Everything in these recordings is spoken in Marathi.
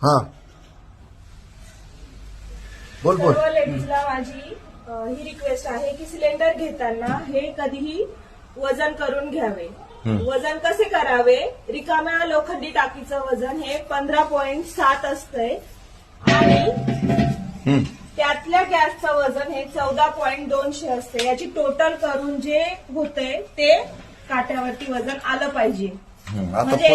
हा बोल बोल. सर्व लेडीजला माझी ही रिक्वेस्ट आहे की सिलेंडर घेताना हे कधीही वजन करून घ्यावे. वजन कसे करावे? रिकाम्या लोखंडी टाकीचं वजन हे 15.7 असतंय आणि त्यातल्या गॅसचं वजन हे 14.200 असते. याची टोटल करून जे होतंय ते काट्यावरती वजन आलं पाहिजे. म्हणजे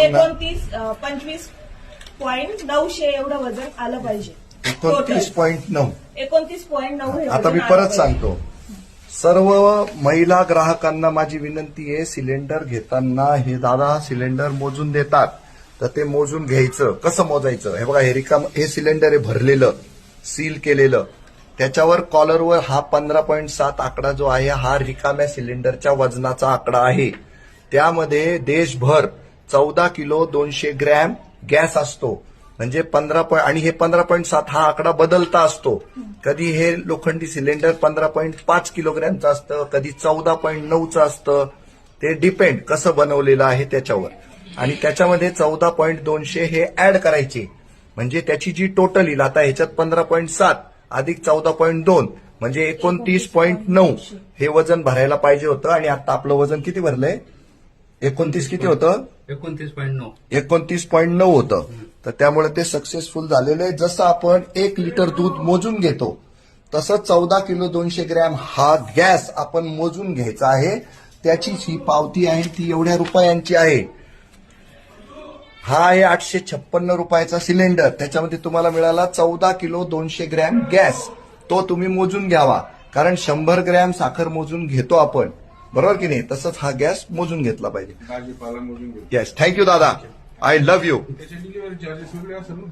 25.900 एवढं वजन आलं पाहिजे. 29.9. 29.9 आता मी परत सांगतो. सर्व महिला ग्राहकांना माझी विनंती आहे, सिलेंडर घेताना हे दादा सिलेंडर मोजून देतात तर ते मोजून घ्यायचं. कसं मोजायचं? हे बघा, हे सिलेंडर आहे भरलेलं, सील केलेलं. त्याच्यावर कॉलरवर हा 15.7 आकडा जो आहे हा रिकाम्या सिलेंडरच्या वजनाचा आकडा आहे. त्यामध्ये देशभर 14 किलो 200 ग्रॅम गॅस असतो. म्हणजे 15 आणि हे 15.7 हा आकडा बदलता असतो. कधी हे लोखंडी सिलेंडर 15.5 किलोग्रॅमचं असतं, कधी 14.9चं असतं. ते डिपेंड कसं बनवलेलं आहे त्याच्यावर. आणि त्याच्यामध्ये 14.200 हे ऍड करायचे म्हणजे त्याची जी टोटल येईल. आता ह्याच्यात 15.7 अधिक 14.2 म्हणजे 29.9 हे वजन भरायला पाहिजे होतं. आणि आता आपलं वजन किती भरलंय? 29 किती होतं? 29.9 होतं. तर त्यामुळे ते सक्सेसफुल झालेलं आहे. जसं आपण 1 लिटर दूध मोजून घेतो तसं 14 किलो 200 ग्रॅम हा गॅस आपण मोजून घ्यायचा आहे. त्याची ही पावती आहे ती एवढ्या रुपयांची आहे. हा आहे 856 रुपयाचा सिलेंडर. त्याच्यामध्ये तुम्हाला मिळाला 14 किलो 200 ग्रॅम गॅस. तो तुम्ही मोजून घ्यावा, कारण 100 ग्रॅम साखर मोजून घेतो आपण, बरोबर की नाही? तसंच हा गॅस मोजून घेतला पाहिजे. भाजीपाला मोजून घेतो. येस, थँक्यू दादा. I love you. त्याचे डिलिव्हरी चार्जेस वेगळे असेल ना?